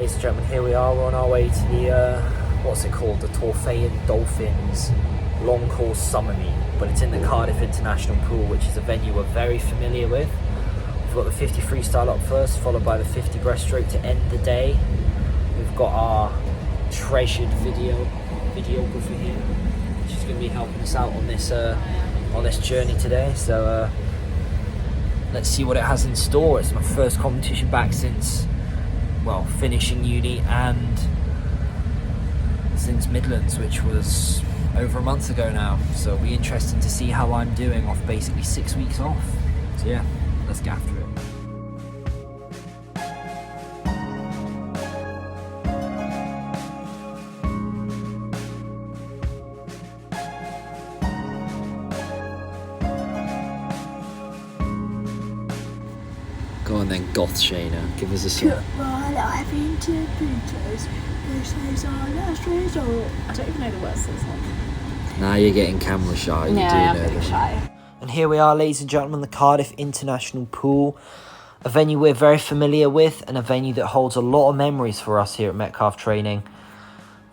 ladies and gentlemen, here we are. We're on our way to the, what's it called? The Torfaen Dolphins long course summer meet. But it's in the Cardiff International Pool, which is a venue we're very familiar with. We've got the 50 freestyle up first, followed by the 50 breaststroke to end the day. We've got our treasured videographer here. She's going to be helping us out on this journey today. So let's see what it has in store. It's my first competition back since, well, finishing uni and since Midlands, which was over a month ago now. So it'll be interesting to see how I'm doing off basically 6 weeks off. So yeah, let's get after it. Go on then, Goth Shayna, give us a song. Put my life into pictures. This is our last resort. I don't even know the words to the song. Now you're getting camera shy. You Yeah, do I'm know getting them. shy. And here we are, ladies and gentlemen, the Cardiff International Pool. A venue we're very familiar with and a venue that holds a lot of memories for us here at Metcalfe Training.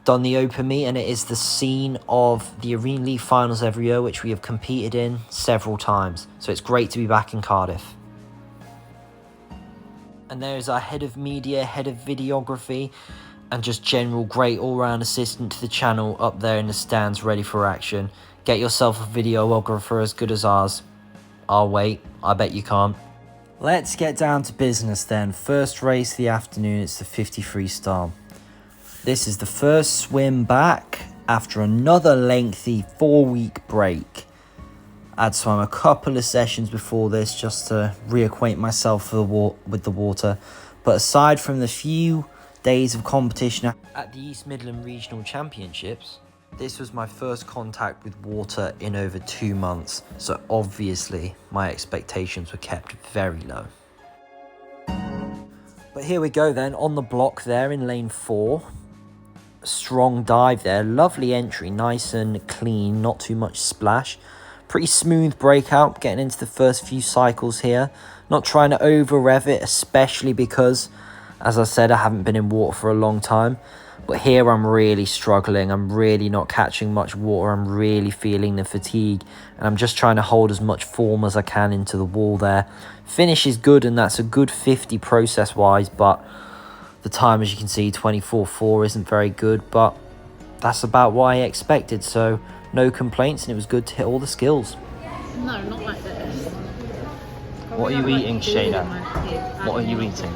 Done the open meet and it is the scene of the Arena League finals every year, which we have competed in several times. So it's great to be back in Cardiff. And there's our head of media, head of videography, and just general great all-round assistant to the channel up there in the stands ready for action. Get yourself a videographer as good as ours. I'll wait, I bet you can't. Let's get down to business then. First race of the afternoon, it's the 50 freestyle. This is the first swim back after another lengthy 4-week break. I'd swum a couple of sessions before this just to reacquaint myself with the water. But aside from the few days of competition at the East Midland Regional Championships, this was my first contact with water in over 2 months. So obviously my expectations were kept very low. But here we go then, on the block there in lane 4. Strong dive there, lovely entry, nice and clean, not too much splash. Pretty smooth breakout, getting into the first few cycles here. Not trying to over rev it, especially because, as I said, I haven't been in water for a long time. But here I'm really struggling. I'm really not catching much water. I'm really feeling the fatigue. And I'm just trying to hold as much form as I can into the wall there. Finish is good, and that's a good 50 process-wise. But the time, as you can see, 24.4 isn't very good. But that's about what I expected. So no complaints, and it was good to hit all the skills. No, not like this. What are you eating, Shayna? What are you eating?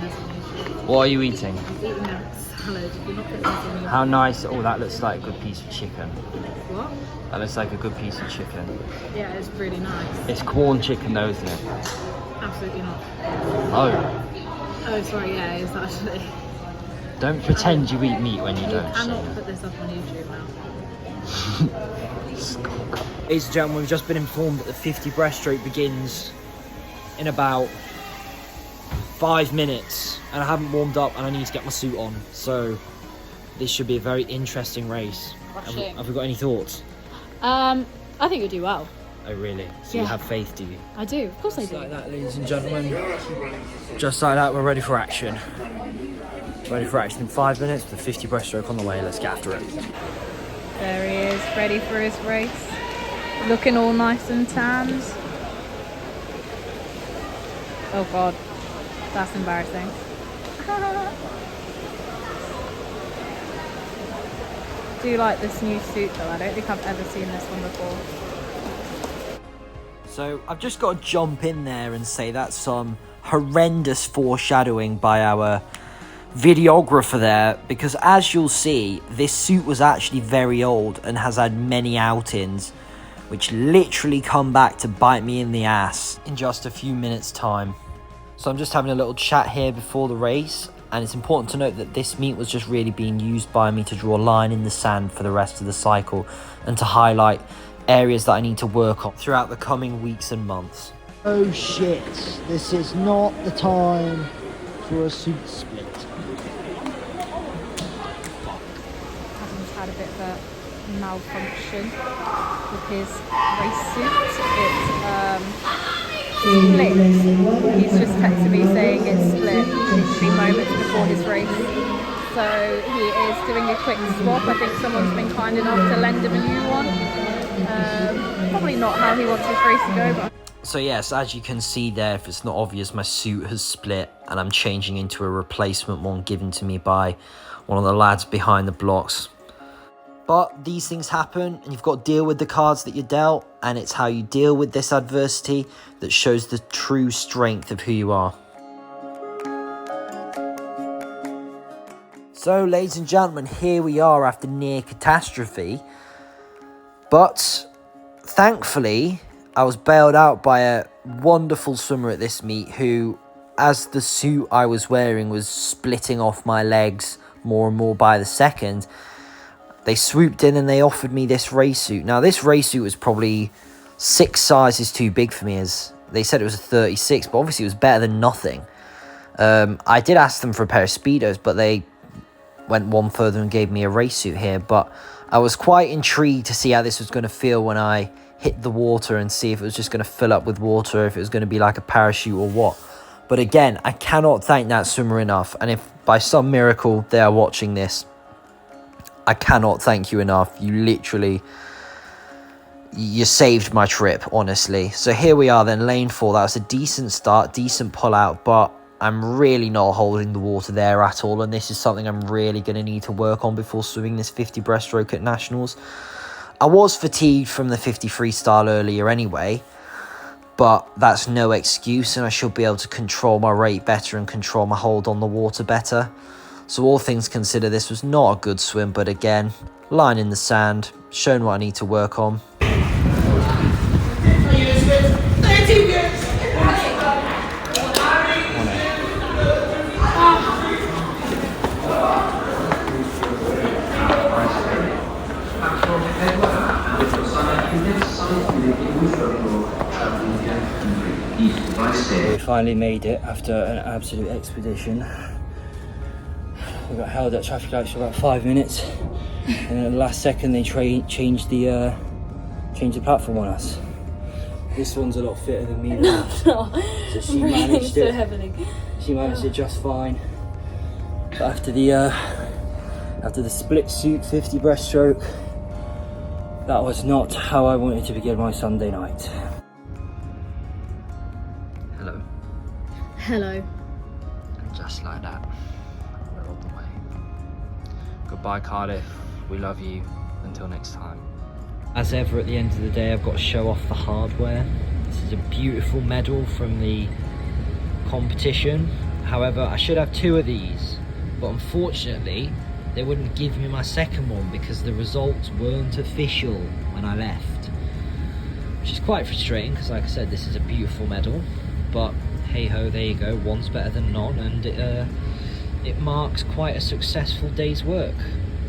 What are you eating? I'm eating a salad. You're not putting this on your... How nice. Oh, that looks like a good piece of chicken. What? That looks like a good piece of chicken. Yeah, it's really nice. It's corn chicken though, isn't it? Absolutely not. Oh. Oh, sorry, yeah, it is actually. Don't pretend you eat meat when you don't. I cannot Shayna. put this up on YouTube now. Ladies and gentlemen, we've just been informed that the 50 breaststroke begins in about 5 minutes, and I haven't warmed up and I need to get my suit on, so this should be a very interesting race. Have we got any thoughts? I think you'll do well. Oh really? So Yeah. you have faith, do you? I do, of course I Just do. like that, ladies and gentlemen. Just like that, we're ready for action. Ready for action in 5 minutes with the 50 breaststroke on the way. Let's get after it. There he is, ready for his race. Looking all nice and tanned. Oh god, that's embarrassing. Do you like this new suit though? I don't think I've ever seen this one before. So I've just got to jump in there and say that's some horrendous foreshadowing by our videographer there, because as you'll see, this suit was actually very old and has had many outings which literally come back to bite me in the ass in just a few minutes time. So I'm just having a little chat here before the race, and it's important to note that this meet was just really being used by me to draw a line in the sand for the rest of the cycle and to highlight areas that I need to work on throughout the coming weeks and months. Oh shit, this is not the time for a suit split. Adam's had a bit of a malfunction with his race suit. It's split. He's just texted me saying it's split literally moments before his race. So So he is doing a quick swap. I think someone's been kind enough to lend him a new one. Probably not how he wants his race to go, but... So yes, as you can see there, if it's not obvious, my suit has split and I'm changing into a replacement one given to me by one of the lads behind the blocks. But these things happen and you've got to deal with the cards that you're dealt, and it's how you deal with this adversity that shows the true strength of who you are. So ladies and gentlemen, here we are after near catastrophe, but thankfully I was bailed out by a wonderful swimmer at this meet who, as the suit I was wearing was splitting off my legs more and more by the second, they swooped in and they offered me this race suit. Now this race suit was probably 6 sizes too big for me, as they said it was a 36, but obviously it was better than nothing. I did ask them for a pair of Speedos, but they went one further and gave me a race suit here. But I was quite intrigued to see how this was going to feel when I hit the water and see if it was just going to fill up with water, if it was going to be like a parachute or what. But again, I cannot thank that swimmer enough, and if by some miracle they are watching this, I cannot thank you enough. You saved my trip, honestly. So here we are then, lane 4. That was a decent start, decent pull out, but I'm really not holding the water there at all, and this is something I'm really going to need to work on before swimming this 50 breaststroke at Nationals. I was fatigued from the 50 freestyle earlier anyway, but that's no excuse, and I should be able to control my rate better and control my hold on the water better. So all things considered, this was not a good swim, but again, line in the sand, showing what I need to work on. We finally made it after an absolute expedition. We got held at traffic lights for about 5 minutes, and then at the last second they changed the platform on us. This one's a lot fitter than me. No, so she managed so it. heavily. She managed it just fine. But after the split suit 50 breaststroke, that was not how I wanted to begin my Sunday night. Hello. Hello. And just like that, we're on the way. Goodbye, Cardiff. We love you. Until next time. As ever, at the end of the day, I've got to show off the hardware. This is a beautiful medal from the competition. However, I should have 2 of these, but unfortunately, they wouldn't give me my second one because the results weren't official when I left. Which is quite frustrating because, like I said, this is a beautiful medal. But hey ho, there you go, one's better than none, and it marks quite a successful day's work.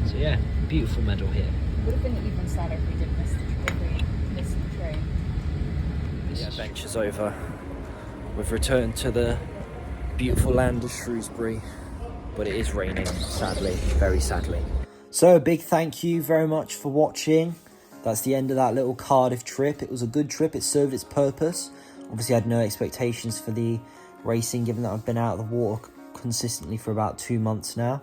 So yeah, beautiful medal here. It would have been even sadder if we did miss the train. The adventure's over. We've returned to the beautiful land of Shrewsbury, but it is raining, sadly, very sadly. So a big thank you very much for watching. That's the end of that little Cardiff trip. It was a good trip, it served its purpose. Obviously I had no expectations for the racing, given that I've been out of the water consistently for about 2 months now.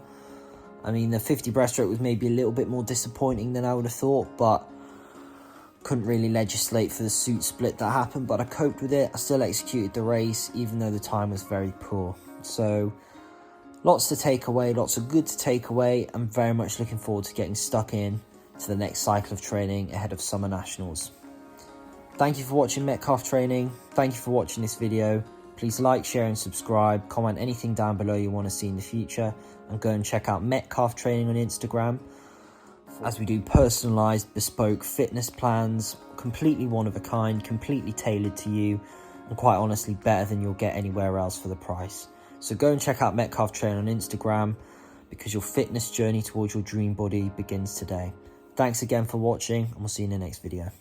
I mean, the 50 breaststroke was maybe a little bit more disappointing than I would have thought, but couldn't really legislate for the suit split that happened, but I coped with it. I still executed the race, even though the time was very poor. So, lots to take away, lots of good to take away. I'm very much looking forward to getting stuck in to the next cycle of training ahead of Summer Nationals. Thank you for watching Metcalf Training. Thank you for watching this video. Please like, share and subscribe. Comment anything down below you want to see in the future. And go and check out Metcalf Training on Instagram, as we do personalised, bespoke fitness plans, completely one of a kind, completely tailored to you, and quite honestly better than you'll get anywhere else for the price. So go and check out Metcalf Training on Instagram, because your fitness journey towards your dream body begins today. Thanks again for watching, and we'll see you in the next video.